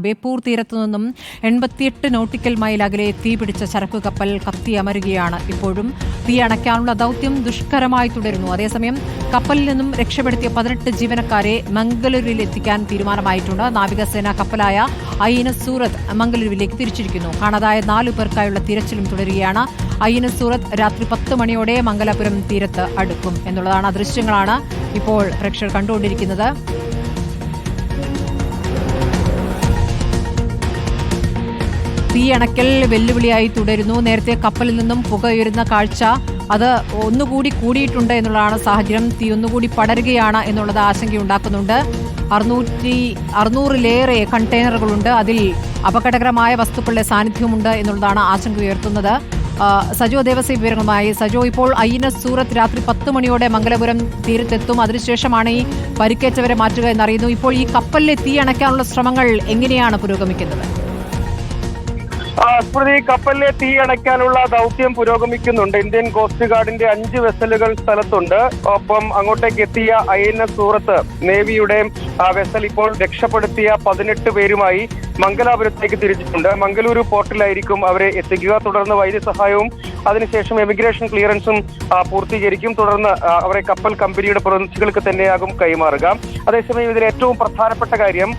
ബേപ്പൂർ തീരത്തു നിന്നും 88 nautical mile അകലെ തീപിടിച്ച ചരക്കു കപ്പൽ കത്തിയമരുകയാണ്. ഇപ്പോഴും തീ അണയ്ക്കാനുള്ള ദൌത്യം ദുഷ്കരമായി തുടരുന്നു. അതേസമയം കപ്പലിൽ നിന്നും രക്ഷപ്പെടുത്തിയ 18 ജീവനക്കാരെ മംഗലൂരിൽ എത്തിക്കാൻ തീരുമാനമായിട്ടുണ്ട്. നാവികസേന കപ്പലായ ഐഎൻഎസ് സൂറത്ത് മംഗലൂരുവിലേക്ക് തിരിച്ചിരിക്കുന്നു. കാണാതായ 4 പേർക്കായുള്ള തിരച്ചിലും തുടരുകയാണ്. ഐഎൻഎസ് സൂറത്ത് രാത്രി 10 മണിയോടെ മംഗലാപുരം തീരത്ത് അടുക്കും എന്നുള്ളതാണ്. ദൃശ്യങ്ങളാണ് ഇപ്പോൾ പ്രേക്ഷകർ കണ്ടുകൊണ്ടിരിക്കുന്നത്. തീയണക്കൽ വെല്ലുവിളിയായി തുടരുന്നു. നേരത്തെ കപ്പലിൽ നിന്നും പുകയുയരുന്ന കാഴ്ച അത് ഒന്നുകൂടി കൂടിയിട്ടുണ്ട് എന്നുള്ളതാണ് സാഹചര്യം. തീ ഒന്നുകൂടി പടരുകയാണ് എന്നുള്ളത് ആശങ്കയുണ്ടാക്കുന്നുണ്ട്. 600-ലേറെ കണ്ടെയ്നറുകളുണ്ട്. അതിൽ അപകടകരമായ വസ്തുക്കളുടെ സാന്നിധ്യമുണ്ട് എന്നുള്ളതാണ് ആശങ്ക ഉയർത്തുന്നത്. സജോ ദേവസ്യ വിവരങ്ങളുമായി. സജോ, ഇപ്പോൾ ഐഎൻഎസ് സൂറത്ത് രാത്രി 10 മണിയോടെ മംഗലപുരം തീരത്തെത്തും. അതിനുശേഷമാണ് ഈ പരിക്കേറ്റവരെ മാറ്റുക എന്നറിയുന്നു. ഇപ്പോൾ ഈ കപ്പലിലെ തീ അണയ്ക്കാനുള്ള ശ്രമങ്ങൾ എങ്ങനെയാണ് പുരോഗമിക്കുന്നത്? സ്മൃതി, കപ്പലിലെ തീ അണയ്ക്കാനുള്ള ദൗത്യം പുരോഗമിക്കുന്നുണ്ട്. ഇന്ത്യൻ കോസ്റ്റ് ഗാർഡിന്റെ 5 വെസലുകൾ സ്ഥലത്തുണ്ട്. ഒപ്പം അങ്ങോട്ടേക്ക് എത്തിയ ഐഎൻഎസ് സൂറത്ത് നേവിയുടെ വെസൽ ഇപ്പോൾ രക്ഷപ്പെടുത്തിയ 18 പേരുമായി മംഗലാപുരത്തേക്ക് തിരിച്ചിട്ടുണ്ട്. മംഗളൂരു പോർട്ടിലായിരിക്കും അവരെ എത്തിക്കുക. തുടർന്ന് വൈദ്യസഹായവും അതിനുശേഷം എമിഗ്രേഷൻ ക്ലിയറൻസും പൂർത്തീകരിക്കും. തുടർന്ന് അവരെ കപ്പൽ കമ്പനിയുടെ പ്രതിനിധികൾക്ക് തന്നെയാകും കൈമാറുക. അതേസമയം ഇതിൽ ഏറ്റവും പ്രധാനപ്പെട്ട കാര്യം,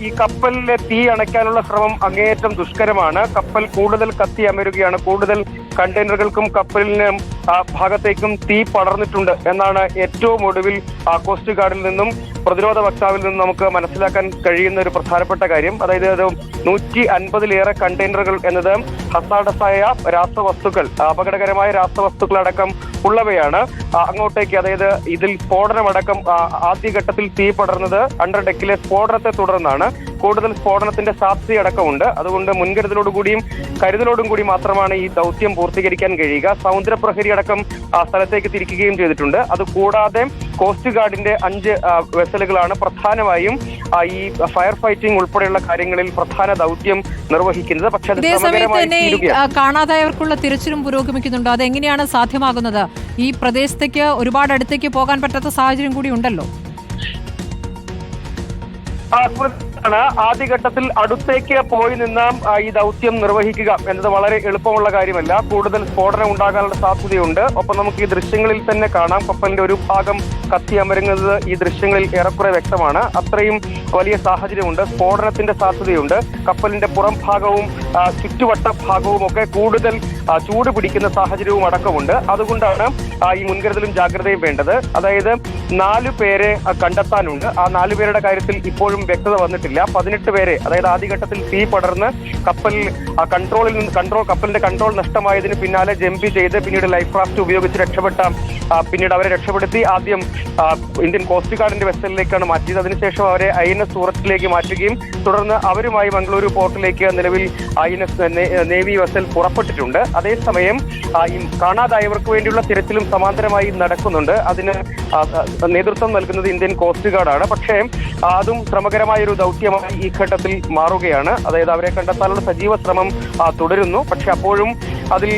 ഈ കപ്പലിലെ തീ അണയ്ക്കാനുള്ള ശ്രമം അങ്ങേയറ്റം ദുഷ്കരമാണ്. കപ്പൽ കൂടുതൽ കത്തി അമരുകയാണ്. കൂടുതൽ കണ്ടെയ്നറുകൾക്കും കപ്പലിനും ഭാഗത്തേക്കും തീ പടർന്നിട്ടുണ്ട് എന്നാണ് ഏറ്റവും ഒടുവിൽ കോസ്റ്റ് ഗാർഡിൽ നിന്നും പ്രതിരോധ വക്താവിൽ നിന്നും നമുക്ക് മനസ്സിലാക്കാൻ കഴിയുന്ന ഒരു പ്രധാനപ്പെട്ട കാര്യം. അതായത് 150-ലേറെ കണ്ടെയ്നറുകൾ എന്നത് ഹസാഡസായ രാസവസ്തുക്കൾ, അപകടകരമായ രാസവസ്തുക്കളടക്കം ഉള്ളവയാണ്. അങ്ങോട്ടേക്ക്, അതായത് ഇതിൽ സ്ഫോടനമടക്കം ആദ്യഘട്ടത്തിൽ തീ പടർന്നത് അണ്ടർ ഡെക്കിലെ സ്ഫോടനത്തെ തുടർന്നാണ്. കൂടുതൽ സ്ഫോടനത്തിന്റെ സാധ്യതയടക്കമുണ്ട്. അതുകൊണ്ട് മുൻകരുതലോടുകൂടിയും കരുതലോടും കൂടി മാത്രമാണ് ഈ ദൗത്യം പൂർത്തീകരിക്കാൻ കഴിയുക. സമുദ്രപ്രഹരി അടക്കം സ്ഥലത്തേക്ക് തിരിക്കുകയും ചെയ്തിട്ടുണ്ട്. അതുകൂടാതെ കോസ്റ്റ് ഗാർഡിന്റെ 5 വെസലുകളാണ് പ്രധാനമായും ഈ ഫയർ ഫൈറ്റിംഗ് ഉൾപ്പെടെയുള്ള കാര്യങ്ങളിൽ പ്രധാന ദൗത്യം നിർവഹിക്കുന്നത്. പക്ഷേ കാണാതായവർക്കുള്ള തിരച്ചിലും പുരോഗമിക്കുന്നുണ്ടോ? അതെങ്ങനെയാണ് സാധ്യമാകുന്നത്? ഈ പ്രദേശത്തേക്ക് ഒരുപാട് അടുത്തേക്ക് പോകാൻ പറ്റാത്ത സാഹചര്യം കൂടി ഉണ്ടല്ലോ. ആദ്യഘട്ടത്തിൽ അടുത്തേക്ക് പോയി നിന്ന് ഈ ദൗത്യം നിർവഹിക്കുക എന്നത് വളരെ എളുപ്പമുള്ള കാര്യമല്ല. കൂടുതൽ സ്ഫോടനം ഉണ്ടാകാനുള്ള സാധ്യതയുണ്ട്. ഒപ്പം നമുക്ക് ഈ ദൃശ്യങ്ങളിൽ തന്നെ കാണാം, കപ്പലിന്റെ ഒരു ഭാഗം കത്തി അമരുന്നത് ഈ ദൃശ്യങ്ങളിൽ ഏറെക്കുറെ വ്യക്തമാണ്. അത്രയും വലിയ സാഹചര്യമുണ്ട്. സ്ഫോടനത്തിന്റെ സാധ്യതയുണ്ട്. കപ്പലിന്റെ പുറം ഭാഗവും ചുറ്റുവട്ട ഭാഗവും ഒക്കെ കൂടുതൽ ചൂട് പിടിക്കുന്ന സാഹചര്യവും അടക്കമുണ്ട്. അതുകൊണ്ടാണ് ഈ മുൻകരുതലും ജാഗ്രതയും വേണ്ടത്. അതായത് 4 പേരെ കണ്ടെത്താനുണ്ട്. ആ 4 പേരുടെ കാര്യത്തിൽ ഇപ്പോഴും വ്യക്തത വന്നിട്ടില്ല. 18 പേരെ, അതായത് ആദ്യഘട്ടത്തിൽ തീ പടർന്ന് കപ്പലിന്റെ കൺട്രോൾ നഷ്ടമായതിന് പിന്നാലെ ജമ്പ് ചെയ്ത് പിന്നീട് ലൈഫ് ക്രാഫ്റ്റ് ഉപയോഗിച്ച് പിന്നീട് അവരെ രക്ഷപ്പെടുത്തി ആദ്യം ഇന്ത്യൻ കോസ്റ്റ് ഗാർഡിന്റെ വെസലിലേക്കാണ് മാറ്റിയത്. അതിനുശേഷം അവരെ ഐഎൻഎസ് സൂറത്തിലേക്ക് മാറ്റുകയും തുടർന്ന് അവരുമായി മംഗളൂരു പോർട്ടിലേക്ക് നിലവിൽ ഐഎൻഎസ് നേവി വെസൽ പുറപ്പെട്ടിട്ടുണ്ട്. അതേസമയം ഈ കാണാതായവർക്ക് വേണ്ടിയുള്ള തിരച്ചിലും സമാന്തരമായി നടക്കുന്നുണ്ട്. അതിന് നേതൃത്വം നൽകുന്നത് ഇന്ത്യൻ കോസ്റ്റ് ഗാർഡാണ്. പക്ഷേ അതും ശ്രമകരമായ ഒരു ദൗത്യമായി ഈ ഘട്ടത്തിൽ മാറുകയാണ്. അതായത് അവരെ കണ്ടെത്താനുള്ള സജീവ ശ്രമം തുടരുന്നു. പക്ഷെ അപ്പോഴും അതിൽ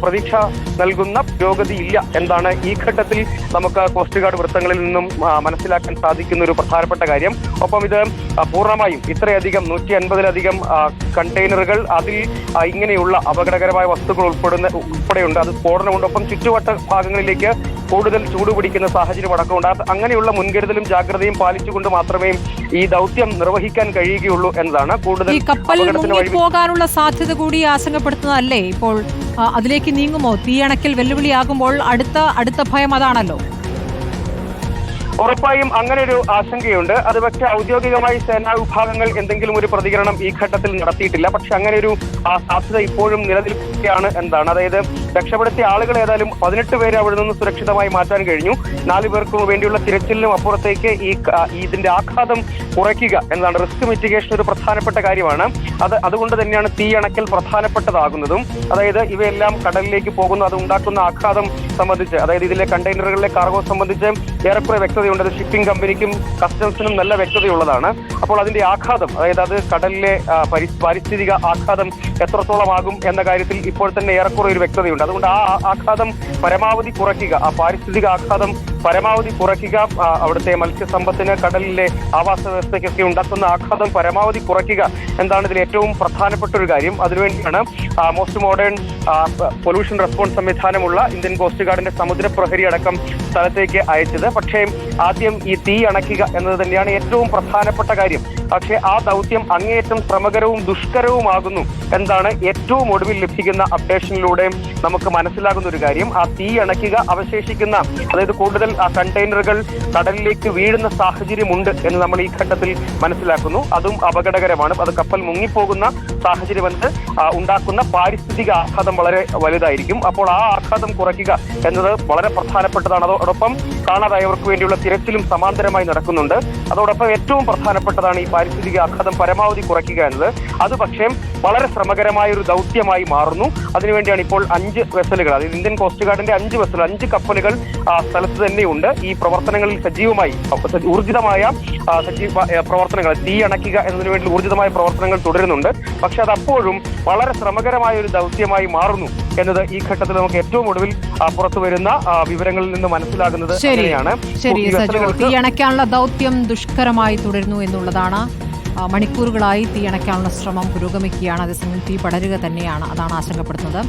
പ്രതീക്ഷ നൽകുന്ന പുരോഗതി ഇല്ല എന്നാണ് ഈ ഘട്ടത്തിൽ നമുക്ക് കോസ്റ്റ് ഗാർഡ് വൃത്തങ്ങളിൽ നിന്നും മനസ്സിലാക്കാൻ സാധിക്കുന്ന ഒരു പ്രധാനപ്പെട്ട കാര്യം. ഒപ്പം ഇത് പൂർണ്ണമായും ഇത്രയധികം 150-ലധികം കണ്ടെയ്നറുകൾ, അതിൽ ഇങ്ങനെയുള്ള അപകടകരമായ വസ്തുക്കൾ ഉൾപ്പെടെയുണ്ട്. അത് സ്ഫോടനമുണ്ട്. ഒപ്പം ചുറ്റുവട്ട ഭാഗങ്ങളിലേക്ക് കൂടുതൽ ചൂടുപിടിക്കുന്ന സാഹചര്യം അടക്കമുണ്ട്. അങ്ങനെയുള്ള മുൻകരുതലും ജാഗ്രതയും പാലിച്ചുകൊണ്ട് മാത്രമേ ഈ ദൗത്യം നിർവഹിക്കാൻ കഴിയുകയുള്ളൂ എന്നതാണ്. കൂടുതൽ പോകാനുള്ള സാധ്യത കൂടി ആശങ്കപ്പെടുത്തുന്നതല്ലേ ഇപ്പോൾ? അതിലേക്ക് നീങ്ങുമോ? തീയണക്കൽ വെല്ലുവിളിയാകുമ്പോൾ അടുത്ത ഭയം അതാണല്ലോ. ഉറപ്പായും അങ്ങനെ ഒരു ആശങ്കയുണ്ട്. അത് പക്ഷേ ഔദ്യോഗികമായി സേനാ വിഭാഗങ്ങൾ എന്തെങ്കിലും ഒരു പ്രതികരണം ഈ ഘട്ടത്തിൽ നടത്തിയിട്ടില്ല. പക്ഷെ അങ്ങനെ ഒരു സാധ്യത ഇപ്പോഴും നിലനിൽക്കുകയാണ് എന്നതാണ്. അതായത് രക്ഷപ്പെടുത്തിയ ആളുകൾ ഏതായാലും 18 പേരെ അവിടെ നിന്ന് സുരക്ഷിതമായി മാറ്റാൻ കഴിഞ്ഞു. 4 പേർക്കും വേണ്ടിയുള്ള തിരച്ചിലിനും അപ്പുറത്തേക്ക് ഇതിന്റെ ആഘാതം കുറയ്ക്കുക എന്നതാണ്. റിസ്ക് മിറ്റിഗേഷൻ ഒരു പ്രധാനപ്പെട്ട കാര്യമാണ്. അതുകൊണ്ട് തന്നെയാണ് തീ അണയ്ക്കൽ പ്രധാനപ്പെട്ടതാകുന്നതും. അതായത് ഇവയെല്ലാം കടലിലേക്ക് പോകുന്നു. അത് ഉണ്ടാക്കുന്ന ആഘാതം സംബന്ധിച്ച്, അതായത് ഇതിലെ കണ്ടെയ്നറുകളിലെ കാർഗോ സംബന്ധിച്ച് ഏറെക്കുറെ വ്യക്തതയുണ്ട്. ഷിപ്പിംഗ് കമ്പനിക്കും കസ്റ്റംസിനും നല്ല വ്യക്തതയുള്ളതാണ്. അപ്പോൾ അതിന്റെ ആഘാതം, അതായത് അത് കടലിലെ പാരിസ്ഥിതിക ആഘാതം എത്രത്തോളമാകും എന്ന കാര്യത്തിൽ ഇപ്പോൾ തന്നെ ഏറെക്കുറെ ഒരു വ്യക്തതയുണ്ട്. അതുകൊണ്ട് ആ ആഘാതം പരമാവധി കുറയ്ക്കുക, ആ പാരിസ്ഥിതിക ആഘാതം പരമാവധി കുറയ്ക്കുക, അവിടുത്തെ മത്സ്യസമ്പത്തിന്, കടലിലെ ആവാസ വ്യവസ്ഥയ്ക്കൊക്കെ ഉണ്ടാക്കുന്ന ആഘാതം പരമാവധി കുറയ്ക്കുക എന്താണ് ഇതിൽ ഏറ്റവും പ്രധാനപ്പെട്ട ഒരു കാര്യം. അതിനുവേണ്ടിയാണ് മോസ്റ്റ് മോഡേൺ പൊല്യൂഷൻ റെസ്പോൺസ് സംവിധാനമുള്ള ഇന്ത്യൻ കോസ്റ്റ് ഗാർഡിന്റെ സമുദ്രപ്രഹരി അടക്കം സ്ഥലത്തേക്ക് അയച്ചത്. പക്ഷേ ആദ്യം ഈ തീ അണയ്ക്കുക എന്നത് തന്നെയാണ് ഏറ്റവും പ്രധാനപ്പെട്ട കാര്യം. പക്ഷേ ആ ദൗത്യം അങ്ങേയറ്റം ശ്രമകരവും ദുഷ്കരവുമാകുന്നു എന്താണ് ഏറ്റവും ഒടുവിൽ ലഭിക്കുന്ന അപ്ഡേഷനിലൂടെ നമുക്ക് മനസ്സിലാകുന്ന ഒരു കാര്യം. ആ തീ അണയ്ക്കുക, അവശേഷിക്കുന്ന അതായത് കൂടുതൽ കണ്ടെയ്നറുകൾ കടലിലേക്ക് വീഴുന്ന സാഹചര്യമുണ്ട് എന്ന് നമ്മൾ ഈ ഘട്ടത്തിൽ മനസ്സിലാക്കുന്നു. അതും അപകടകരമാണ്. അത് കപ്പൽ മുങ്ങിപ്പോകുന്ന സാഹചര്യം എന്നത് ഉണ്ടാക്കുന്ന പാരിസ്ഥിതിക ആഘാതം വളരെ വലുതായിരിക്കും. അപ്പോൾ ആ ആഘാതം കുറയ്ക്കുക എന്നത് വളരെ പ്രധാനപ്പെട്ടതാണ്. അതോടൊപ്പം കാണാതായവർക്ക് വേണ്ടിയുള്ള തിരച്ചിലും സമാന്തരമായി നടക്കുന്നുണ്ട്. അതോടൊപ്പം ഏറ്റവും പ്രധാനപ്പെട്ടതാണ് ഈ പാരിസ്ഥിതിക ആഘാതം പരമാവധി കുറയ്ക്കുക എന്നത്. അത് പക്ഷേ വളരെ ശ്രമകരമായ ഒരു ദൗത്യമായി മാറുന്നു. അതിനുവേണ്ടിയാണ് ഇപ്പോൾ 5 വെസലുകൾ, അതായത് ഇന്ത്യൻ കോസ്റ്റ് ഗാർഡിന്റെ 5 വെസൽ, 5 കപ്പലുകൾ സ്ഥലത്ത് തന്നെയുണ്ട്. ഈ പ്രവർത്തനങ്ങളിൽ സജീവമായി ഊർജിതമായ പ്രവർത്തനങ്ങൾ, തീ അണയ്ക്കുക എന്നതിനു വേണ്ടി ഊർജിതമായ പ്രവർത്തനങ്ങൾ തുടരുന്നുണ്ട്. പക്ഷെ അത് അപ്പോഴും വളരെ ശ്രമകരമായ ഒരു ദൗത്യമായി മാറുന്നു എന്നത് ഈ ഘട്ടത്തിൽ നമുക്ക് ഏറ്റവും ഒടുവിൽ പുറത്തു വരുന്ന വിവരങ്ങളിൽ നിന്ന് മനസ്സിലാകുന്നത് അങ്ങനെയാണ്. ശരി സജു, തീയണയ്ക്കാനുള്ള ദൗത്യം ദുഷ്കരമായി തുടരുന്നു എന്നുള്ളതാണ്. മണിക്കൂറുകളായി തീയണയ്ക്കാനുള്ള ശ്രമം പുരോഗമിക്കുകയാണ്. അതേസമയം തീ പടരുക തന്നെയാണ്. അതാണ് ആശങ്കപ്പെടുന്നത്.